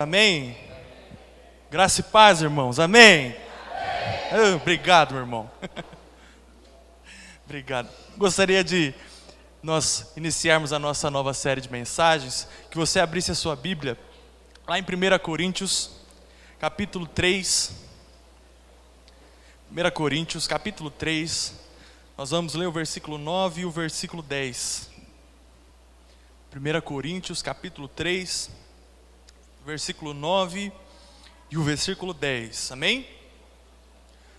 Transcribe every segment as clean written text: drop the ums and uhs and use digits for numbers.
Amém? Graça e paz, irmãos. Amém? Obrigado, meu irmão. Obrigado. Gostaria de nós iniciarmos a nossa nova série de mensagens, que você abrisse a sua Bíblia, lá em 1 Coríntios, capítulo 3. 1 Coríntios, capítulo 3. Nós vamos ler o versículo 9 e o versículo 10. 1 Coríntios, capítulo 3, versículo 9 e o versículo 10. Amém?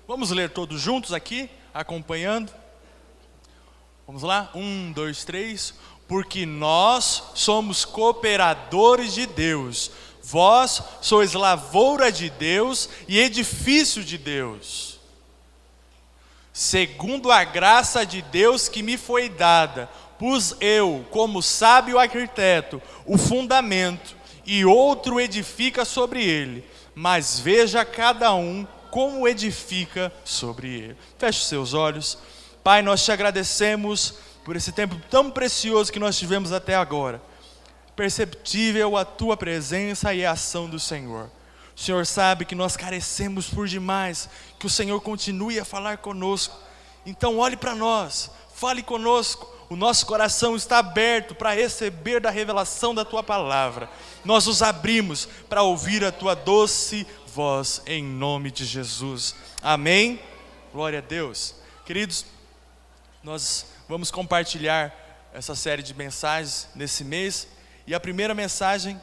Vamos ler todos juntos aqui, acompanhando. Vamos lá? 1, 2, 3. Porque nós somos cooperadores de Deus. Vós sois lavoura de Deus e edifício de Deus. Segundo a graça de Deus que me foi dada, pus eu, como sábio arquiteto, o fundamento, e outro edifica sobre ele. Mas veja cada um como edifica sobre ele. Feche os seus olhos. Pai, nós te agradecemos por esse tempo tão precioso que nós tivemos até agora. Perceptível a tua presença e a ação do Senhor. O Senhor sabe que nós carecemos por demais, que o Senhor continue a falar conosco. Então olhe para nós, fale conosco. O nosso coração está aberto para receber da revelação da tua palavra. Nós nos abrimos para ouvir a tua doce voz em nome de Jesus. Amém? Glória a Deus. Queridos, nós vamos compartilhar essa série de mensagens nesse mês. E a primeira mensagem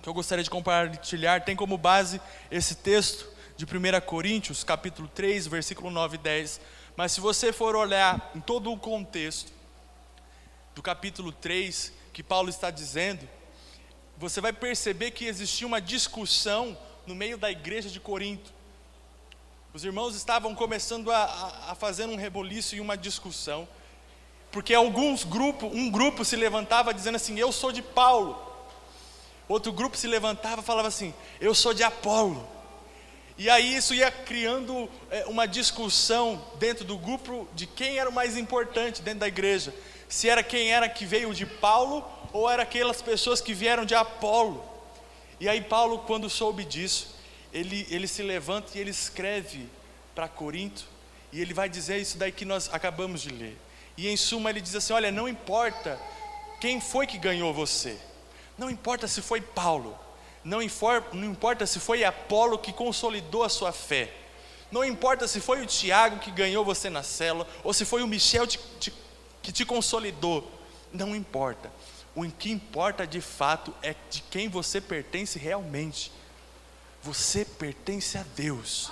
que eu gostaria de compartilhar tem como base esse texto de 1 Coríntios, capítulo 3, versículo 9 e 10. Mas se você for olhar em todo o contexto do capítulo 3, que Paulo está dizendo, você vai perceber que existia uma discussão no meio da igreja de Corinto. Os irmãos estavam começando a fazer um reboliço e uma discussão, porque um grupo se levantava dizendo assim: eu sou de Paulo. Outro grupo se levantava e falava assim: eu sou de Apolo. E aí isso ia criando uma discussão dentro do grupo de quem era o mais importante dentro da igreja. Se era quem era que veio de Paulo, ou era aquelas pessoas que vieram de Apolo. E aí Paulo, quando soube disso, ele se levanta e ele escreve para Corinto, e ele vai dizer isso daí que nós acabamos de ler. E em suma ele diz assim: olha, não importa quem foi que ganhou você, não importa se foi Paulo, não importa se foi Apolo que consolidou a sua fé, não importa se foi o Tiago que ganhou você na célula, ou se foi o Michel que te consolidou, não importa. O que importa de fato é de quem você pertence realmente. Você pertence a Deus.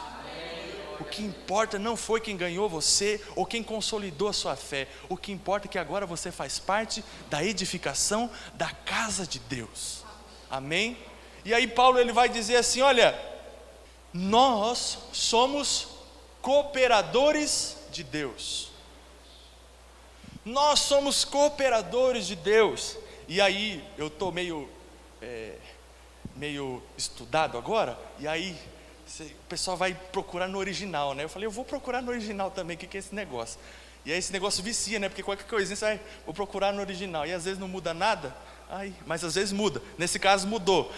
O que importa não foi quem ganhou você ou quem consolidou a sua fé. O que importa é que agora você faz parte da edificação da casa de Deus. Amém? E aí Paulo ele vai dizer assim: olha, nós somos cooperadores de Deus. Nós somos cooperadores de Deus. E aí eu estou meio estudado agora. E aí o pessoal vai procurar no original, né? Eu falei, eu vou procurar no original também, o que é esse negócio? E aí esse negócio vicia, né? Porque qualquer coisinha você vai, vou procurar no original. E às vezes não muda nada, mas às vezes muda. Nesse caso mudou.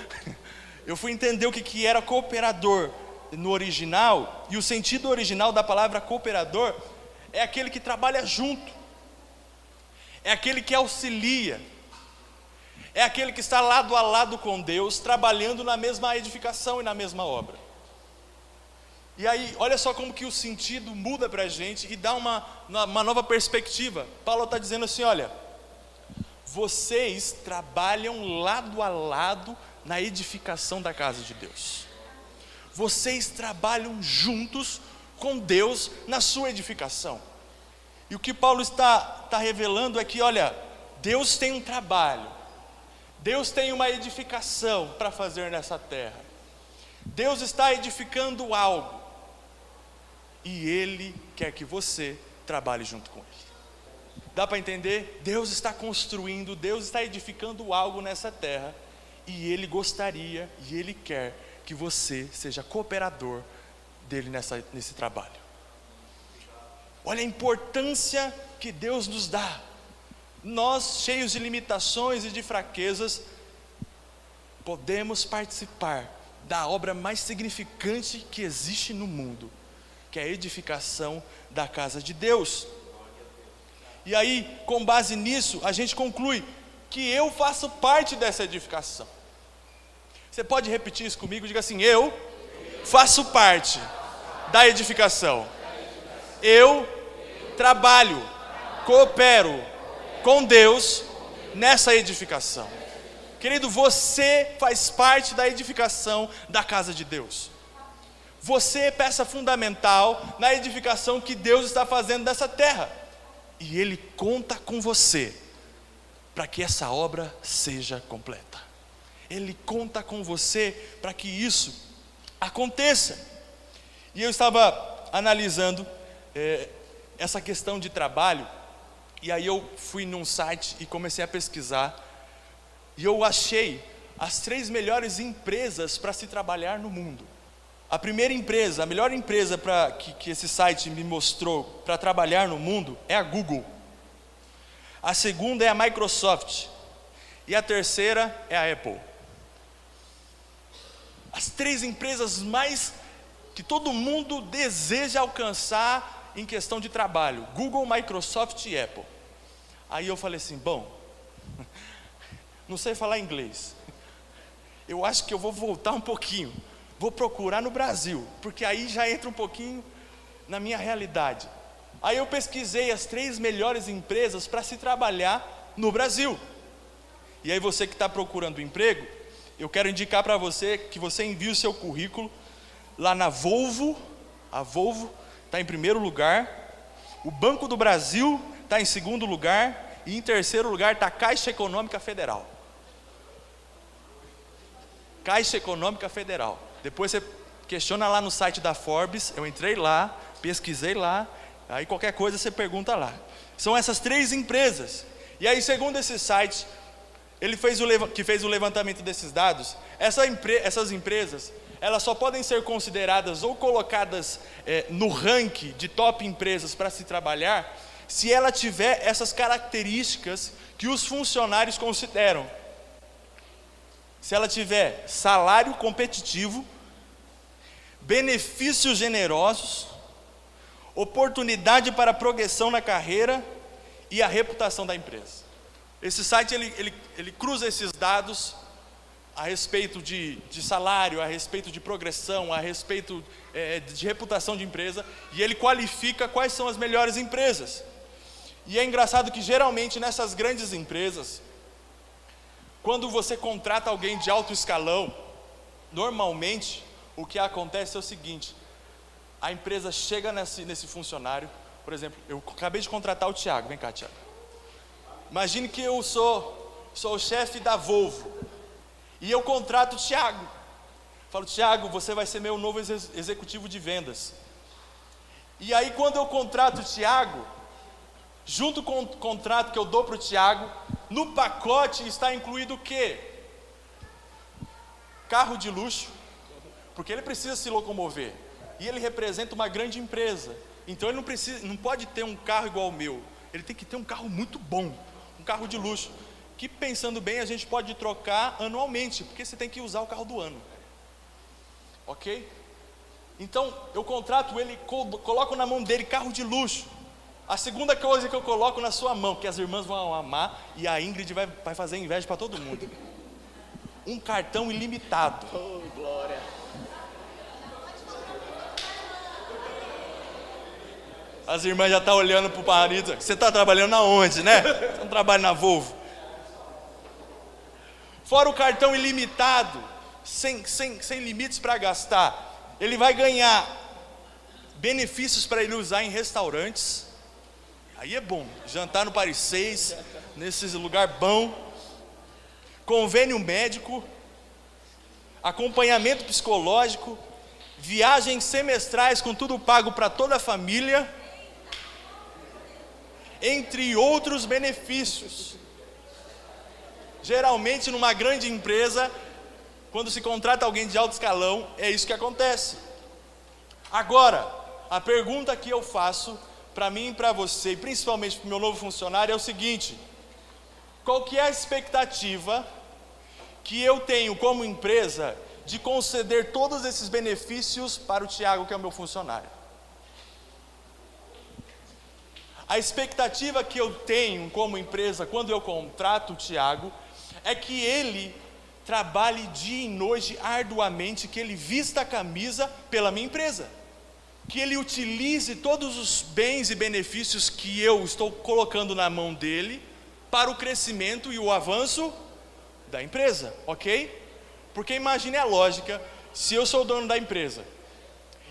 Eu fui entender o que era cooperador no original. E o sentido original da palavra cooperador é aquele que trabalha junto, é aquele que auxilia, é aquele que está lado a lado com Deus, trabalhando na mesma edificação e na mesma obra. E aí, olha só como que o sentido muda para a gente e dá uma nova perspectiva. Paulo está dizendo assim: olha, vocês trabalham lado a lado na edificação da casa de Deus. Vocês trabalham juntos com Deus na sua edificação. E o que Paulo está revelando é que, olha, Deus tem um trabalho, Deus tem uma edificação para fazer nessa terra. Deus está edificando algo, e Ele quer que você trabalhe junto com Ele. Dá para entender? Deus está construindo, Deus está edificando algo nessa terra, e Ele gostaria, e Ele quer que você seja cooperador dele nesse trabalho. Olha a importância que Deus nos dá. Nós, cheios de limitações e de fraquezas, podemos participar da obra mais significante que existe no mundo, que é a edificação da casa de Deus. E aí, com base nisso, a gente conclui que eu faço parte dessa edificação. Você pode repetir isso comigo? Diga assim: eu faço parte da edificação. Eu trabalho, coopero com Deus nessa edificação. Querido, você faz parte da edificação da casa de Deus. Você é peça fundamental na edificação que Deus está fazendo dessa terra. E Ele conta com você para que essa obra seja completa. Ele conta com você para que isso aconteça. E eu estava analisando essa questão de trabalho, e aí eu fui num site e comecei a pesquisar, e eu achei as 3 melhores empresas para se trabalhar no mundo. A primeira empresa, a melhor empresa que esse site me mostrou para trabalhar no mundo é a Google. A segunda é a Microsoft. E a terceira é a Apple. As 3 empresas mais que todo mundo deseja alcançar em questão de trabalho: Google, Microsoft e Apple. Aí eu falei assim: bom, não sei falar inglês, eu acho que eu vou voltar um pouquinho, vou procurar no Brasil, porque aí já entra um pouquinho na minha realidade. Aí eu pesquisei as 3 melhores empresas para se trabalhar no Brasil. E aí você que está procurando emprego, eu quero indicar para você que você envie o seu currículo lá na Volvo. A Volvo está em primeiro lugar, o Banco do Brasil está em segundo lugar, e em terceiro lugar está a Caixa Econômica Federal. Caixa Econômica Federal. Depois você questiona lá no site da Forbes. Eu entrei lá, pesquisei lá, aí qualquer coisa você pergunta lá. São essas 3 empresas. E aí, segundo esse site, que fez o levantamento desses dados, essas empresas, elas só podem ser consideradas ou colocadas no ranking de top empresas para se trabalhar, se ela tiver essas características que os funcionários consideram. Se ela tiver salário competitivo, benefícios generosos, oportunidade para progressão na carreira e a reputação da empresa. Esse site ele cruza esses dados a respeito de salário, a respeito de progressão, a respeito de reputação de empresa, e ele qualifica quais são as melhores empresas. E é engraçado que geralmente nessas grandes empresas, quando você contrata alguém de alto escalão, normalmente o que acontece é o seguinte: a empresa chega nesse funcionário. Por exemplo, eu acabei de contratar o Tiago. Vem cá, Tiago. Imagine que eu sou o chefe da Volvo e eu contrato o Tiago. Falo: Tiago, você vai ser meu novo executivo de vendas. E aí, quando eu contrato o Tiago, junto com o contrato que eu dou para o Tiago, no pacote está incluído o quê? Carro de luxo, porque ele precisa se locomover, e ele representa uma grande empresa, então ele não pode ter um carro igual ao meu, ele tem que ter um carro muito bom, um carro de luxo, que, pensando bem, a gente pode trocar anualmente, porque você tem que usar o carro do ano, ok? Então eu contrato ele, coloco na mão dele carro de luxo. A segunda coisa que eu coloco na sua mão, que as irmãs vão amar, e a Ingrid vai fazer inveja para todo mundo: um cartão ilimitado. Oh, glória. As irmãs já estão olhando para o marido: você está trabalhando aonde, né? Você não trabalha na Volvo. Fora o cartão ilimitado, sem limites para gastar, ele vai ganhar benefícios para ele usar em restaurantes. Aí é bom, jantar no Paris 6, nesse lugar bom, convênio médico, acompanhamento psicológico, viagens semestrais com tudo pago para toda a família, entre outros benefícios. Geralmente numa grande empresa, quando se contrata alguém de alto escalão, é isso que acontece. Agora, a pergunta que eu faço para mim e para você, e principalmente para o meu novo funcionário, é o seguinte: qual que é a expectativa que eu tenho como empresa de conceder todos esses benefícios para o Tiago, que é o meu funcionário. A expectativa que eu tenho como empresa, quando eu contrato o Tiago, é que ele trabalhe dia e noite arduamente, que ele vista a camisa pela minha empresa, que ele utilize todos os bens e benefícios que eu estou colocando na mão dele para o crescimento e o avanço da empresa, ok? Porque imagine a lógica, se eu sou o dono da empresa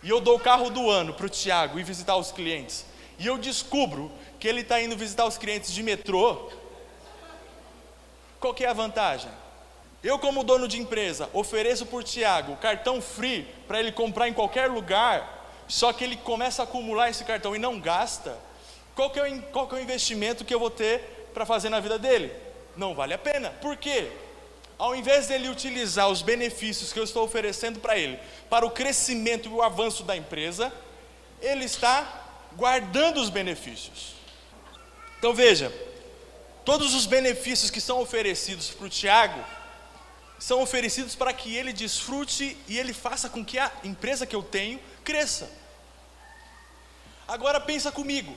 e eu dou o carro do ano para o Tiago ir visitar os clientes, e eu descubro que ele está indo visitar os clientes de metrô, qual que é a vantagem? Eu, como dono de empresa, ofereço por Tiago cartão free para ele comprar em qualquer lugar, só que ele começa a acumular esse cartão e não gasta. Qual que é o investimento que eu vou ter para fazer na vida dele? Não vale a pena. Por quê? Ao invés dele utilizar os benefícios que eu estou oferecendo para ele, para o crescimento e o avanço da empresa, ele está guardando os benefícios. Então veja, todos os benefícios que são oferecidos para o Tiago, são oferecidos para que ele desfrute e ele faça com que a empresa que eu tenho cresça. Agora pensa comigo,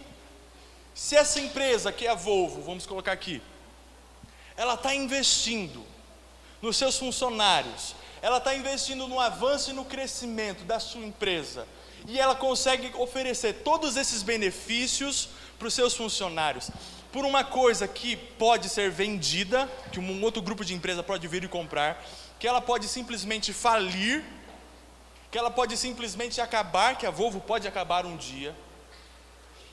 se essa empresa que é a Volvo, vamos colocar aqui, ela está investindo nos seus funcionários, ela está investindo no avanço e no crescimento da sua empresa, e ela consegue oferecer todos esses benefícios para os seus funcionários, por uma coisa que pode ser vendida, que um outro grupo de empresa pode vir e comprar, que ela pode simplesmente falir, que ela pode simplesmente acabar, que a Volvo pode acabar um dia.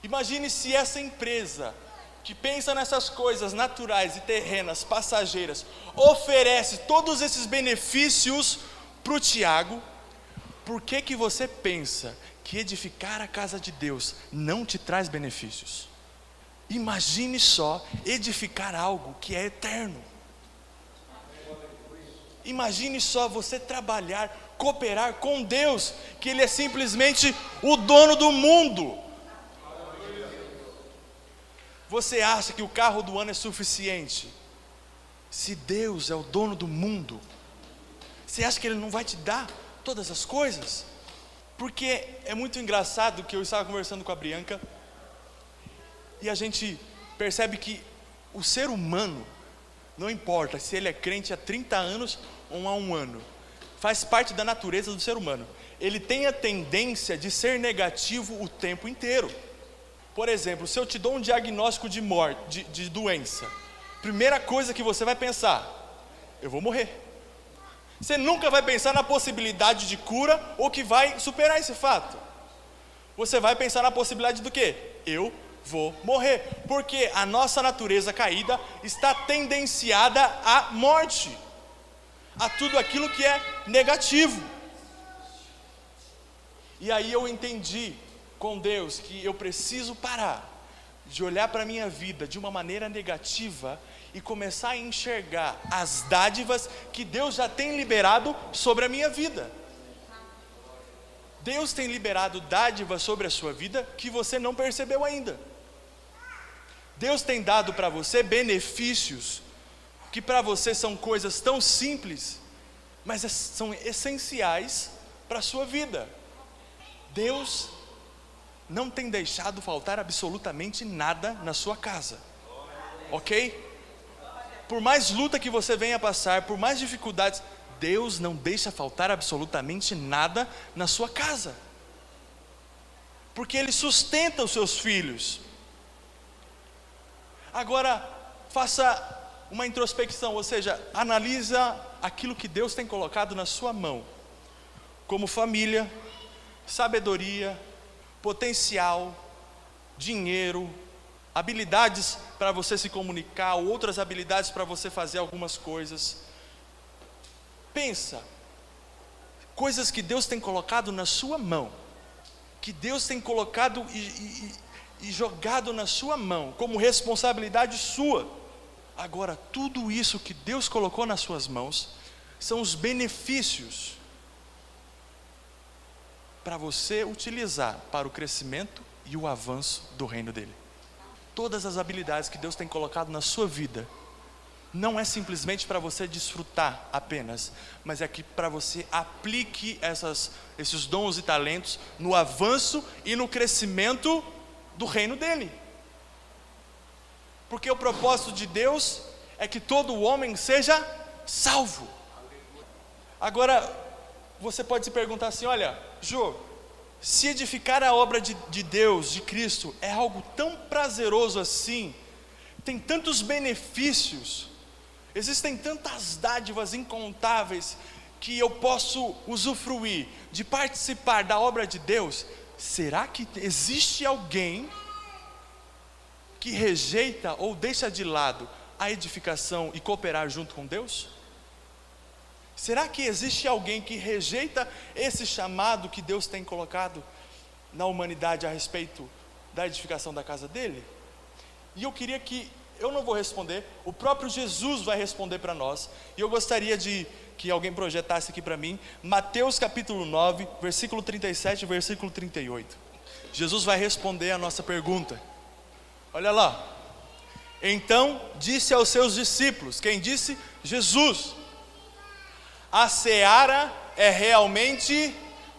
Imagine se essa empresa, que pensa nessas coisas naturais e terrenas, passageiras, oferece todos esses benefícios para o Tiago. Por que você pensa que edificar a casa de Deus não te traz benefícios? Imagine só edificar algo que é eterno. Imagine só você trabalhar, cooperar com Deus, que Ele é simplesmente o dono do mundo. Você acha que o carro do ano é suficiente? Se Deus é o dono do mundo, você acha que Ele não vai te dar todas as coisas? Porque é muito engraçado que eu estava conversando com a Bianca, e a gente percebe que o ser humano, não importa se ele é crente há 30 anos ou há um ano, faz parte da natureza do ser humano. Ele tem a tendência de ser negativo o tempo inteiro. Por exemplo, se eu te dou um diagnóstico de morte, de doença, primeira coisa que você vai pensar, eu vou morrer. Você nunca vai pensar na possibilidade de cura ou que vai superar esse fato. Você vai pensar na possibilidade do quê? Eu vou morrer, porque a nossa natureza caída está tendenciada à morte, a tudo aquilo que é negativo. E aí eu entendi com Deus que eu preciso parar de olhar para a minha vida de uma maneira negativa e começar a enxergar as dádivas que Deus já tem liberado sobre a minha vida. Deus tem liberado dádivas sobre a sua vida que você não percebeu ainda. Deus tem dado para você benefícios que para você são coisas tão simples, mas são essenciais para a sua vida. Deus não tem deixado faltar absolutamente nada na sua casa, ok? Por mais luta que você venha passar, por mais dificuldades, Deus não deixa faltar absolutamente nada na sua casa, porque Ele sustenta os seus filhos. Agora, faça uma introspecção, ou seja, analisa aquilo que Deus tem colocado na sua mão, como família, sabedoria, potencial, dinheiro, habilidades para você se comunicar, ou outras habilidades para você fazer algumas coisas. Pensa, coisas que Deus tem colocado na sua mão, que Deus tem colocado e jogado na sua mão, como responsabilidade sua. Agora, tudo isso que Deus colocou nas suas mãos, são os benefícios para você utilizar para o crescimento e o avanço do reino dele. Todas as habilidades que Deus tem colocado na sua vida não é simplesmente para você desfrutar apenas, mas é que para você aplique esses dons e talentos no avanço e no crescimento do reino dele. Porque o propósito de Deus é que todo homem seja salvo. Agora, você pode se perguntar assim: olha, Jô, se edificar a obra de Deus, de Cristo, é algo tão prazeroso assim, tem tantos benefícios, existem tantas dádivas incontáveis que eu posso usufruir de participar da obra de Deus, será que existe alguém que rejeita ou deixa de lado a edificação e cooperar junto com Deus? Será que existe alguém que rejeita esse chamado que Deus tem colocado na humanidade a respeito da edificação da casa dele? E eu queria que, eu não vou responder, o próprio Jesus vai responder para nós, e eu gostaria de que alguém projetasse aqui para mim, Mateus capítulo 9, versículo 37 e versículo 38. Jesus vai responder a nossa pergunta. Olha lá. Então disse aos seus discípulos, quem disse? Jesus: a seara é realmente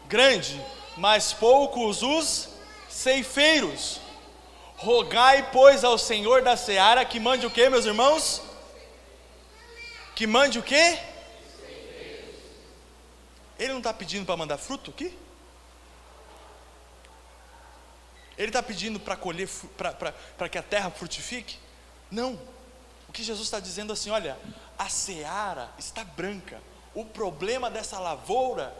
grande, mas poucos os ceifeiros. Rogai, pois, ao Senhor da seara que mande o que, meus irmãos? Que mande o que? Ele não está pedindo para mandar fruto aqui? Ele está pedindo para colher, para que a terra frutifique? Não. O que Jesus está dizendo assim: olha, a seara está branca. O problema dessa lavoura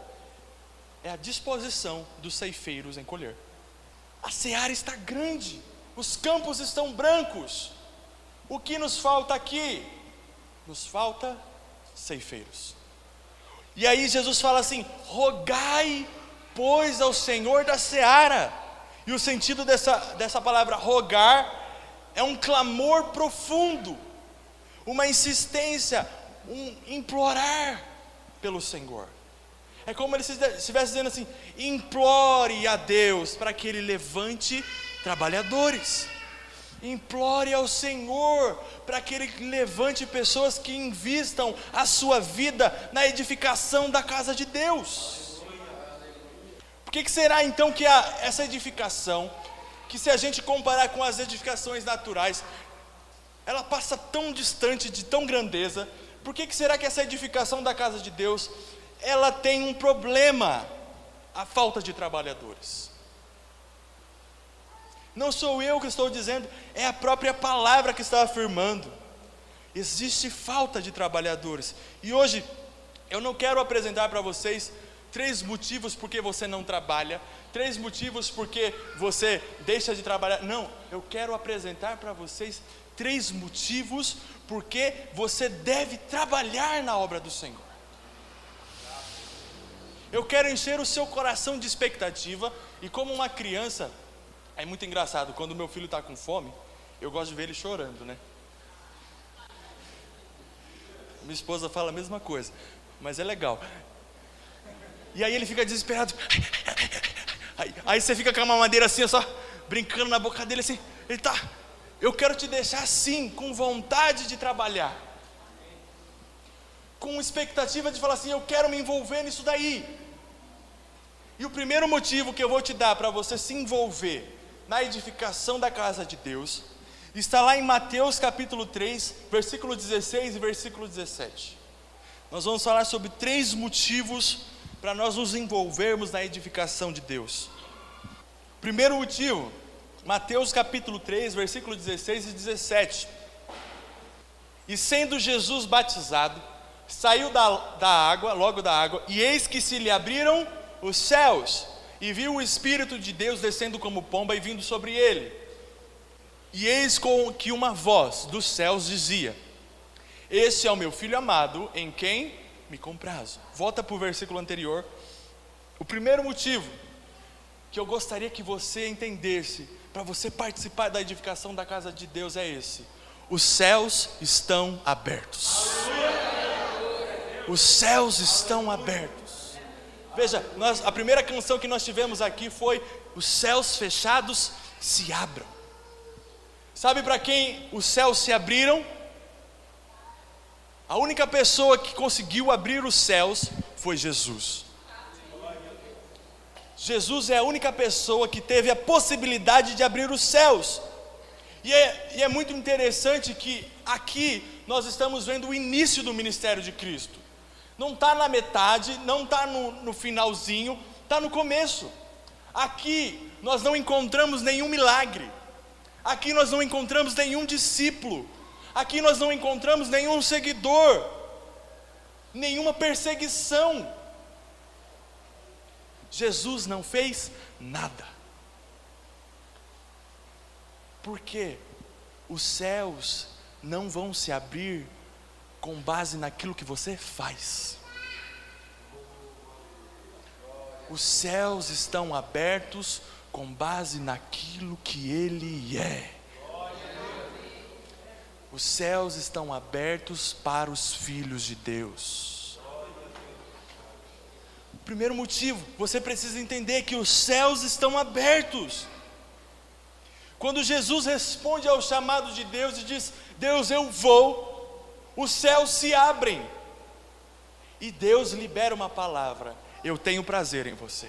é a disposição dos ceifeiros em colher. A seara está grande, os campos estão brancos. O que nos falta aqui? Nos falta ceifeiros. E aí Jesus fala assim: rogai, pois, ao Senhor da seara. E o sentido dessa palavra rogar é um clamor profundo, uma insistência, um implorar pelo Senhor. É como ele estivesse dizendo assim: implore a Deus para que Ele levante trabalhadores. Implore ao Senhor para que Ele levante pessoas que invistam a sua vida na edificação da casa de Deus. Por que será então que essa edificação, que se a gente comparar com as edificações naturais, ela passa tão distante de tão grandeza? Por que será que essa edificação da casa de Deus, ela tem um problema? A falta de trabalhadores. Não sou eu que estou dizendo, é a própria palavra que está afirmando. Existe falta de trabalhadores. E hoje, eu não quero apresentar para vocês 3 motivos porque você não trabalha, 3 motivos porque você deixa de trabalhar. Não, eu quero apresentar para vocês 3 motivos porque você deve trabalhar na obra do Senhor. Eu quero encher o seu coração de expectativa. E como uma criança, é muito engraçado, quando meu filho está com fome, eu gosto de ver ele chorando, né? Minha esposa fala a mesma coisa, mas é legal. E aí ele fica desesperado. Aí você fica com a mamadeira assim, só brincando na boca dele assim. Ele tá, eu quero te deixar assim, com vontade de trabalhar, com expectativa de falar assim: eu quero me envolver nisso daí. E o primeiro motivo que eu vou te dar para você se envolver na edificação da casa de Deus está lá em Mateus capítulo 3, versículo 16 e versículo 17. Nós vamos falar sobre 3 motivos para nós nos envolvermos na edificação de Deus. Primeiro motivo, Mateus capítulo 3, versículo 16 e 17. E sendo Jesus batizado, saiu da água, logo da água, e eis que se lhe abriram os céus, e viu o Espírito de Deus descendo como pomba e vindo sobre ele. E eis que uma voz dos céus dizia: este é o meu Filho amado, em quem me comprazo. Volta para o versículo anterior. O primeiro motivo que eu gostaria que você entendesse para você participar da edificação da casa de Deus é esse: os céus estão abertos. Os céus estão abertos. Veja, a primeira canção que nós tivemos aqui foi: os céus fechados se abram. Sabe para quem os céus se abriram? A única pessoa que conseguiu abrir os céus foi Jesus. Jesus é a única pessoa que teve a possibilidade de abrir os céus. E é muito interessante que aqui nós estamos vendo o início do ministério de Cristo. Não está na metade, não está no finalzinho, está no começo. Aqui nós não encontramos nenhum milagre. Aqui nós não encontramos nenhum discípulo. Aqui nós não encontramos nenhum seguidor, nenhuma perseguição. Jesus não fez nada. Porque os céus não vão se abrir com base naquilo que você faz. Os céus estão abertos com base naquilo que Ele é. Os céus estão abertos para os filhos de Deus. Primeiro motivo, você precisa entender que os céus estão abertos. Quando Jesus responde ao chamado de Deus e diz: Deus, eu vou, os céus se abrem. E Deus libera uma palavra: eu tenho prazer em você.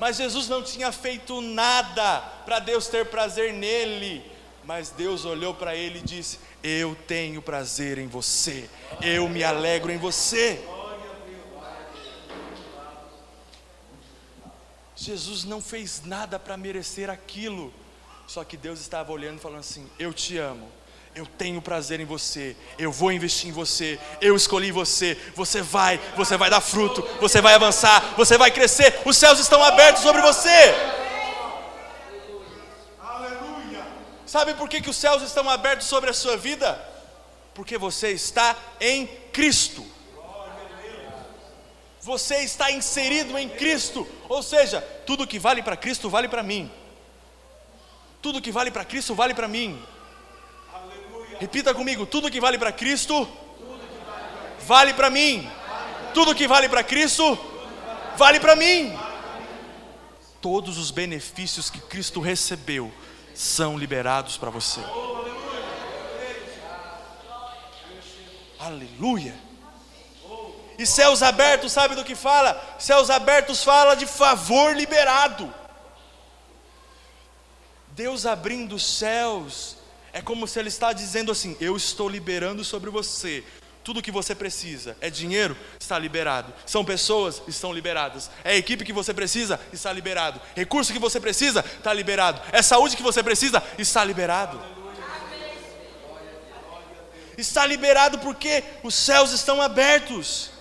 Mas Jesus não tinha feito nada para Deus ter prazer nele. Mas Deus olhou para ele e disse: eu tenho prazer em você, eu me alegro em você. Jesus não fez nada para merecer aquilo. Só que Deus estava olhando e falando assim: eu te amo, eu tenho prazer em você, eu vou investir em você, eu escolhi você, você vai dar fruto, você vai avançar, você vai crescer, os céus estão abertos sobre você. Sabe por que os céus estão abertos sobre a sua vida? Porque você está em Cristo. Você está inserido em Cristo. Ou seja, tudo que vale para Cristo vale para mim. Tudo que vale para Cristo vale para mim. Repita comigo: tudo que vale para Cristo vale para mim. Tudo que vale para Cristo vale para mim. Todos os benefícios que Cristo recebeu são liberados para você. Aleluia. E céus abertos, sabe do que fala? Céus abertos fala de favor liberado. Deus abrindo os céus é como se Ele está dizendo assim: eu estou liberando sobre você tudo o que você precisa. É dinheiro? Está liberado. São pessoas? Estão liberadas. É equipe que você precisa? Está liberado. Recurso que você precisa? Está liberado. É saúde que você precisa? Está liberado. Está liberado porque os céus estão abertos.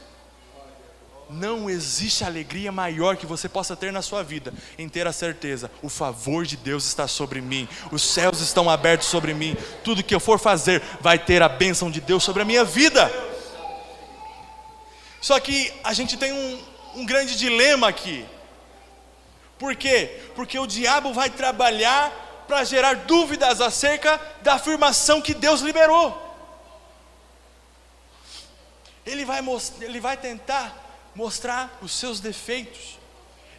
Não existe alegria maior que você possa ter na sua vida em ter a certeza: o favor de Deus está sobre mim, os céus estão abertos sobre mim, tudo que eu for fazer vai ter a bênção de Deus sobre a minha vida. Só que a gente tem um grande dilema aqui. Por quê? Porque o diabo vai trabalhar para gerar dúvidas acerca da afirmação que Deus liberou. Ele vai tentar mostrar os seus defeitos,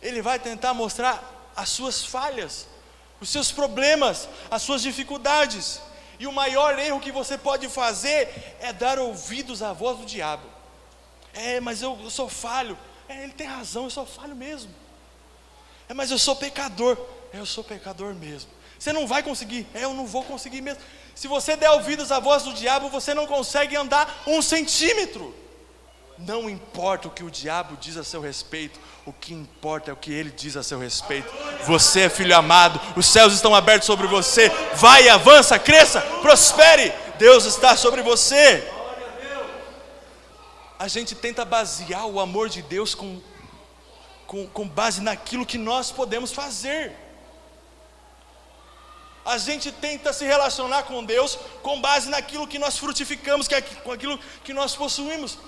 ele vai tentar mostrar as suas falhas, os seus problemas, as suas dificuldades. E o maior erro que você pode fazer é dar ouvidos à voz do diabo. Mas eu sou falho. Ele tem razão, eu sou falho mesmo. Mas eu sou pecador. Eu sou pecador mesmo. Você não vai conseguir. Eu não vou conseguir mesmo. Se você der ouvidos à voz do diabo, você não consegue andar 1 centímetro. Não importa o que o diabo diz a seu respeito, o que importa é o que ele diz a seu respeito. Você é filho amado, os céus estão abertos sobre você. Vai, avança, cresça, prospere. Deus está sobre você. A gente tenta basear o amor de Deus com base naquilo que nós podemos fazer. A gente tenta se relacionar com Deus com base naquilo que nós frutificamos, com aquilo que nós possuímos.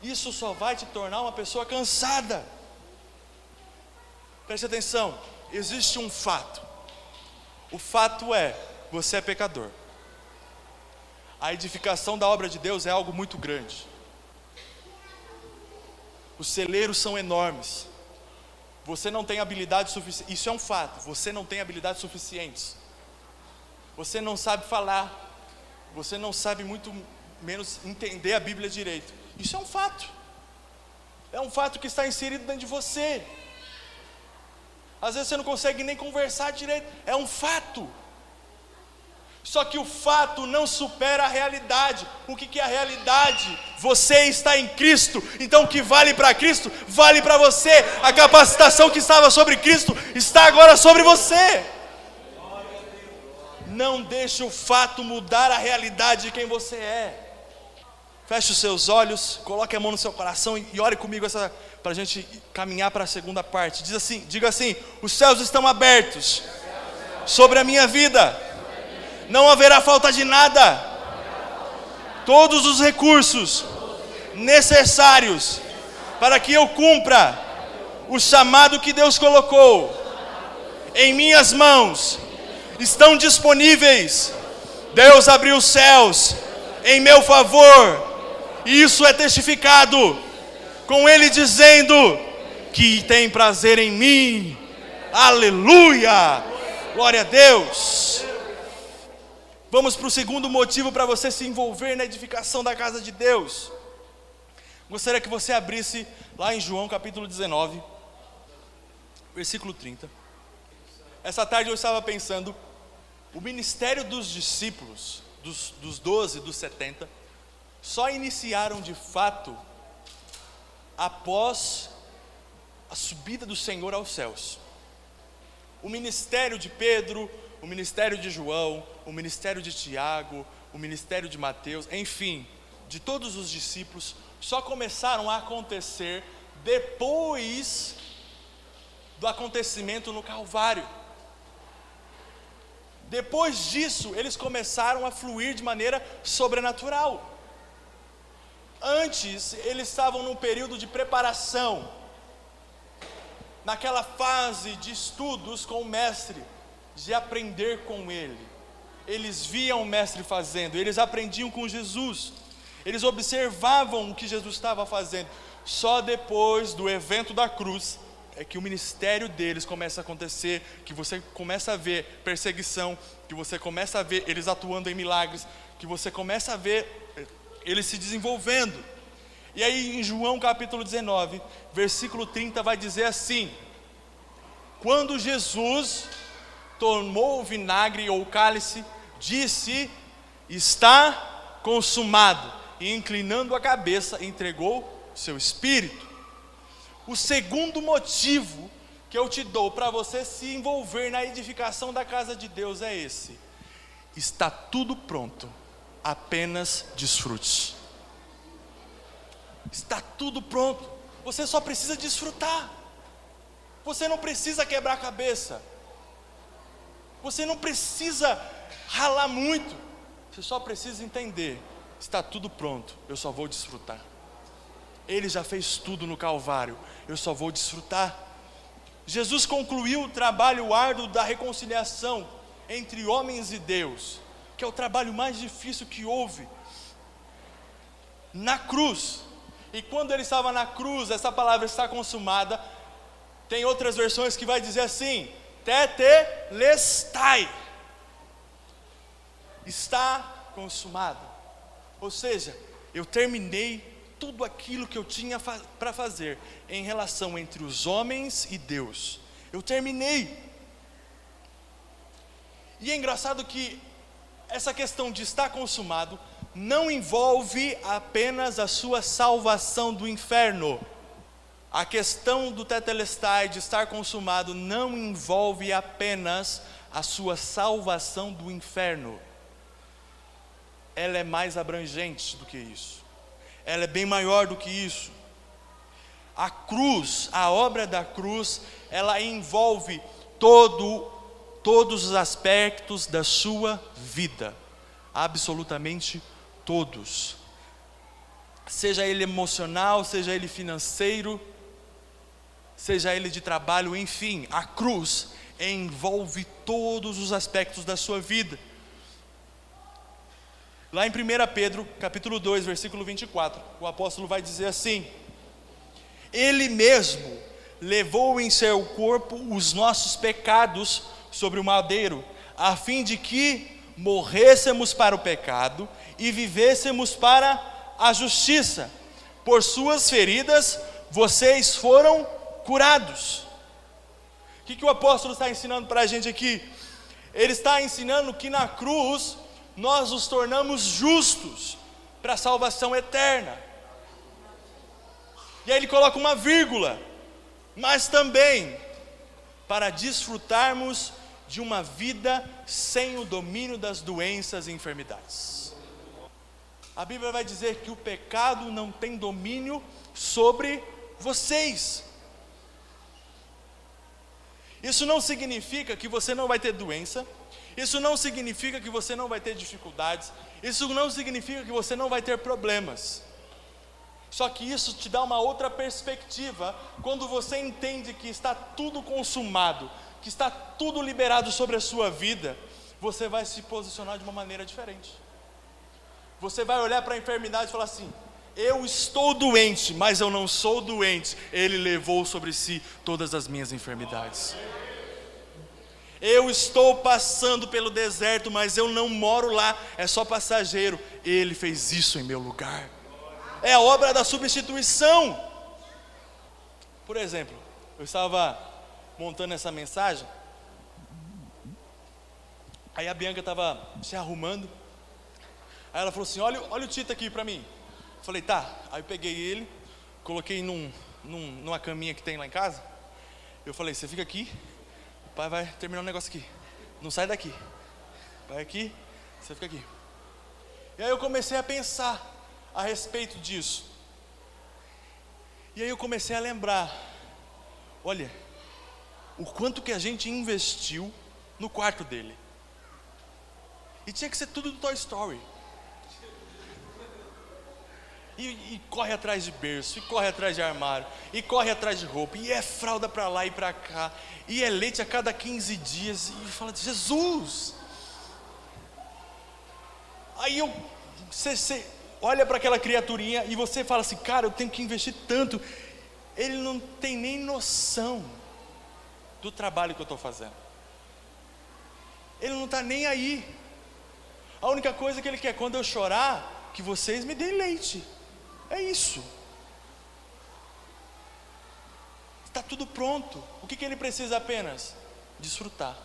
Isso só vai te tornar uma pessoa cansada. Preste atenção, existe um fato. O fato é: você é pecador. A edificação da obra de Deus é algo muito grande. Os celeiros são enormes. Você não tem habilidade suficiente. Isso é um fato. Você não tem habilidades suficientes. Você não sabe falar. Você não sabe menos entender a Bíblia direito. Isso é um fato. É um fato que está inserido dentro de você. Às vezes você não consegue nem conversar direito. É um fato. Só que o fato não supera a realidade. O que é a realidade? Você está em Cristo. Então o que vale para Cristo, vale para você. A capacitação que estava sobre Cristo está agora sobre você. Não deixe o fato mudar a realidade de quem você é. Feche os seus olhos, coloque a mão no seu coração e ore comigo para a gente caminhar para a segunda parte. Diga assim: os céus estão abertos sobre a minha vida. Não haverá falta de nada. Todos os recursos necessários para que eu cumpra o chamado que Deus colocou em minhas mãos estão disponíveis. Deus abriu os céus em meu favor, e isso é testificado com Ele dizendo que tem prazer em mim. Aleluia! Glória a Deus! Vamos para o segundo motivo para você se envolver na edificação da casa de Deus. Gostaria que você abrisse lá em João capítulo 19, versículo 30. Essa tarde eu estava pensando, o ministério dos discípulos, dos 12, dos 70, só iniciaram de fato após a subida do Senhor aos céus. O ministério de Pedro, o ministério de João, o ministério de Tiago, o ministério de Mateus, enfim, de todos os discípulos, só começaram a acontecer depois do acontecimento no Calvário. Depois disso, eles começaram a fluir de maneira sobrenatural. Antes, eles estavam num período de preparação, naquela fase de estudos com o mestre, de aprender com ele. Eles viam o mestre fazendo, eles aprendiam com Jesus, eles observavam o que Jesus estava fazendo. Só depois do evento da cruz é que o ministério deles começa a acontecer, que você começa a ver perseguição, que você começa a ver eles atuando em milagres, que você começa a ver eles se desenvolvendo. E aí em João capítulo 19, versículo 30 vai dizer assim: quando Jesus tomou o vinagre ou o cálice, disse: está consumado, e inclinando a cabeça, entregou seu espírito. O segundo motivo que eu te dou para você se envolver na edificação da casa de Deus é esse: está tudo pronto, apenas desfrute. Está tudo pronto, você só precisa desfrutar. Você não precisa quebrar a cabeça, você não precisa ralar muito, você só precisa entender: está tudo pronto, eu só vou desfrutar. Ele já fez tudo no Calvário, eu só vou desfrutar. Jesus concluiu o trabalho árduo da reconciliação entre homens e Deus, que é o trabalho mais difícil que houve, na cruz. E quando ele estava na cruz, essa palavra está consumada. Tem outras versões que vai dizer assim: tetelestai, está consumado. Ou seja, eu terminei tudo aquilo que eu tinha para fazer em relação entre os homens e Deus. Eu terminei. E é engraçado que essa questão de estar consumado não envolve apenas a sua salvação do inferno. A questão do tetelestai, de estar consumado, não envolve apenas a sua salvação do inferno. Ela é mais abrangente do que isso. Ela é bem maior do que isso. A cruz, a obra da cruz, ela envolve todos os aspectos da sua vida. Absolutamente todos. Seja ele emocional, seja ele financeiro, seja ele de trabalho, enfim, a cruz envolve todos os aspectos da sua vida. Lá em 1 Pedro, capítulo 2, versículo 24, o apóstolo vai dizer assim: Ele mesmo levou em seu corpo os nossos pecados sobre o madeiro, a fim de que morrêssemos para o pecado e vivêssemos para a justiça. Por suas feridas vocês foram curados. O que o apóstolo está ensinando para a gente aqui? Ele está ensinando que na cruz nós nos tornamos justos para a salvação eterna. E aí ele coloca uma vírgula, mas também para desfrutarmos de uma vida sem o domínio das doenças e enfermidades. A Bíblia vai dizer que o pecado não tem domínio sobre vocês. Isso não significa que você não vai ter doença, isso não significa que você não vai ter dificuldades, isso não significa que você não vai ter problemas. Só que isso te dá uma outra perspectiva, quando você entende que está tudo consumado, que está tudo liberado sobre a sua vida, você vai se posicionar de uma maneira diferente. Você vai olhar para a enfermidade e falar assim: eu estou doente, mas eu não sou doente, Ele levou sobre si todas as minhas enfermidades. Eu estou passando pelo deserto, mas eu não moro lá, é só passageiro, Ele fez isso em meu lugar. É a obra da substituição. Por exemplo, eu estava montando essa mensagem, aí a Bianca estava se arrumando, aí ela falou assim: olha o Tito aqui para mim. Eu falei: tá. Aí eu peguei ele, coloquei numa caminha que tem lá em casa. Eu falei: você fica aqui, o pai vai terminar um negócio aqui, não sai daqui, vai aqui, você fica aqui. E aí eu comecei a pensar a respeito disso, e aí eu comecei a lembrar: olha, o quanto que a gente investiu no quarto dele, e tinha que ser tudo do Toy Story. E corre atrás de berço, e corre atrás de armário, e corre atrás de roupa, e é fralda para lá e para cá, e é leite a cada 15 dias, e fala: Jesus! Aí você olha para aquela criaturinha e você fala assim: cara, eu tenho que investir tanto. Ele não tem nem noção do trabalho que eu estou fazendo, ele não está nem aí. A única coisa que ele quer, quando eu chorar, que vocês me deem leite. É isso. Está tudo pronto. O que ele precisa apenas? Desfrutar.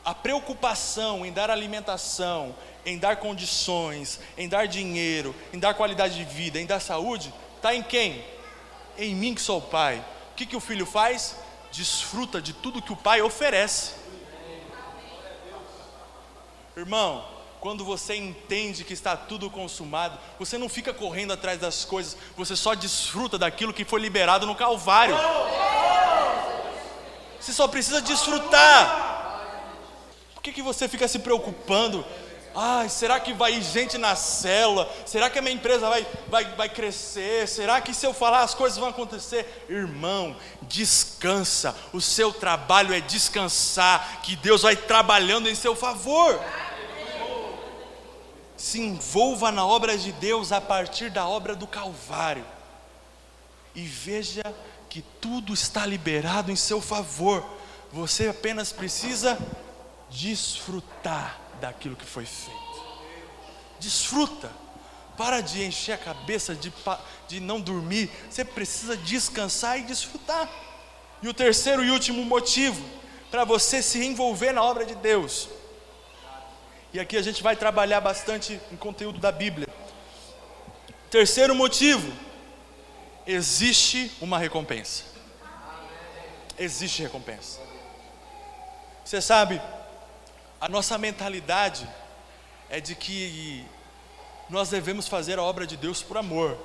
A preocupação em dar alimentação, em dar condições, em dar dinheiro, em dar qualidade de vida, em dar saúde, está em quem? Em mim, que sou o pai. O que o filho faz? Desfruta de tudo que o pai oferece. Irmão, quando você entende que está tudo consumado, você não fica correndo atrás das coisas, você só desfruta daquilo que foi liberado no Calvário. Você só precisa desfrutar. Por que você fica se preocupando? Será que vai gente na célula? Será que a minha empresa vai crescer? Será que se eu falar as coisas vão acontecer? Irmão, descansa. O seu trabalho é descansar, que Deus vai trabalhando em seu favor. Se envolva na obra de Deus a partir da obra do Calvário, e veja que tudo está liberado em seu favor. Você apenas precisa desfrutar daquilo que foi feito. Desfruta. Para de encher a cabeça, de não dormir. Você precisa descansar e desfrutar. E o terceiro e último motivo para você se envolver na obra de Deus, e aqui a gente vai trabalhar bastante em conteúdo da Bíblia. Terceiro motivo: existe uma recompensa. Existe recompensa. Você sabe, a nossa mentalidade é de que nós devemos fazer a obra de Deus por amor.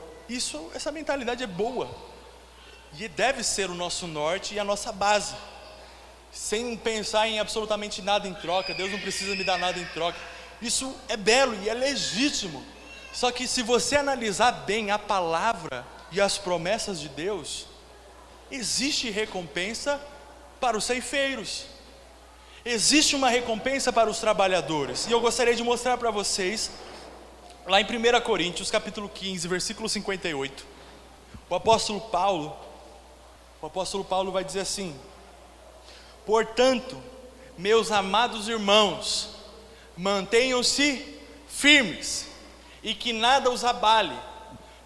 Essa mentalidade é boa, e deve ser o nosso norte e a nossa base, sem pensar em absolutamente nada em troca. Deus não precisa me dar nada em troca. Isso é belo e é legítimo. Só que se você analisar bem a palavra e as promessas de Deus, existe recompensa para os ceifeiros, existe uma recompensa para os trabalhadores. E eu gostaria de mostrar para vocês, lá em 1 Coríntios capítulo 15, versículo 58, o apóstolo Paulo vai dizer assim: portanto, meus amados irmãos, Mantenham-se firmes e que nada os abale.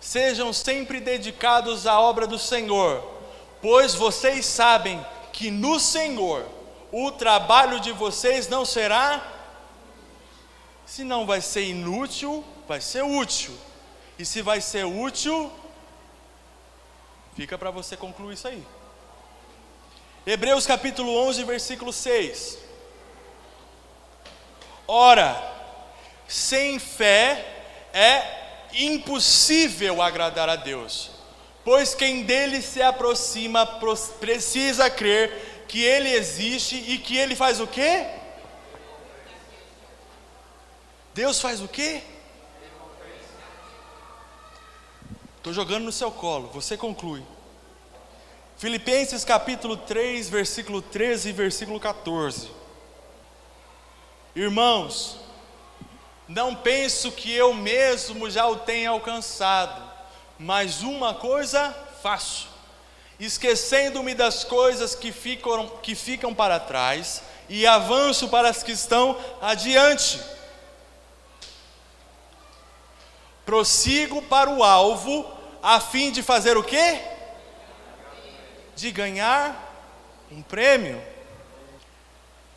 Sejam sempre dedicados à obra do Senhor, pois vocês sabem que no Senhor o trabalho de vocês não será, se não vai ser inútil, vai ser útil. E se vai ser útil, fica para você concluir isso aí. Hebreus capítulo 11, versículo 6. Ora, sem fé é impossível agradar a Deus, pois quem dele se aproxima precisa crer que ele existe e que ele faz o quê? Deus faz o quê? Estou jogando no seu colo, você conclui. Filipenses capítulo 3, versículo 13 e versículo 14. Irmãos, não penso que eu mesmo já o tenha alcançado, mas uma coisa faço, esquecendo-me das coisas que ficam para trás, e avanço para as que estão adiante. Prossigo para o alvo, a fim de fazer o quê? De ganhar um prêmio.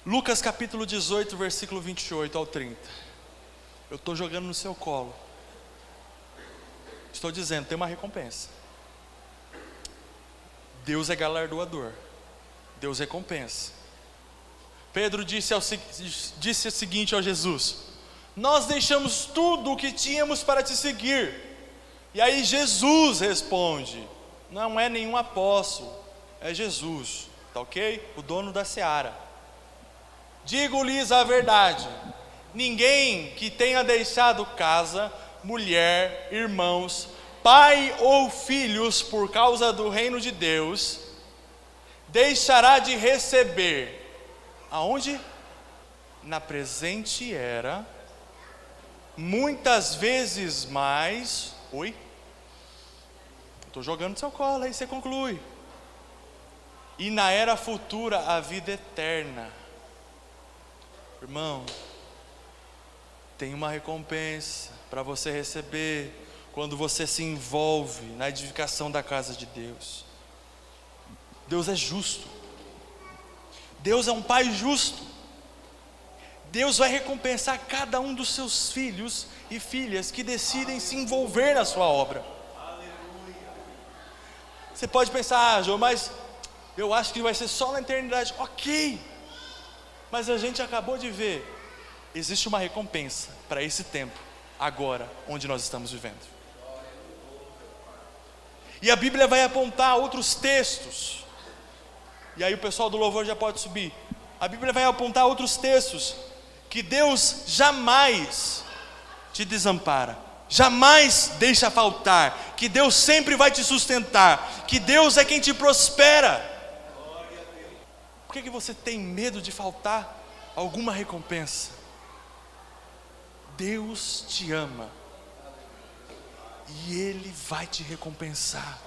Lucas capítulo 18, versículo 28 ao 30. Eu estou jogando no seu colo. Estou dizendo, tem uma recompensa. Deus é galardoador. Deus recompensa. Pedro disse o seguinte ao Jesus: nós deixamos tudo o que tínhamos para te seguir. E aí Jesus responde: não é nenhum apóstolo, é Jesus, tá ok? O dono da seara. Digo-lhes a verdade: ninguém que tenha deixado casa, mulher, irmãos, pai ou filhos por causa do reino de Deus, deixará de receber, aonde? Na presente era, muitas vezes mais. Oi? Estou jogando no seu colo, aí você conclui. E na era futura a vida eterna. Irmão, tem uma recompensa para você receber quando você se envolve na edificação da casa de Deus. Deus é justo. Deus é um pai justo. Deus vai recompensar cada um dos seus filhos e filhas que decidem se envolver na sua obra. Você pode pensar, João, mas eu acho que vai ser só na eternidade. Ok, mas a gente acabou de ver, existe uma recompensa para esse tempo, agora, onde nós estamos vivendo. E a Bíblia vai apontar outros textos, e aí o pessoal do louvor já pode subir. A Bíblia vai apontar outros textos, que Deus jamais te desampara, jamais deixa faltar, que Deus sempre vai te sustentar, que Deus é quem te prospera. Por que você tem medo de faltar alguma recompensa? Deus te ama e Ele vai te recompensar.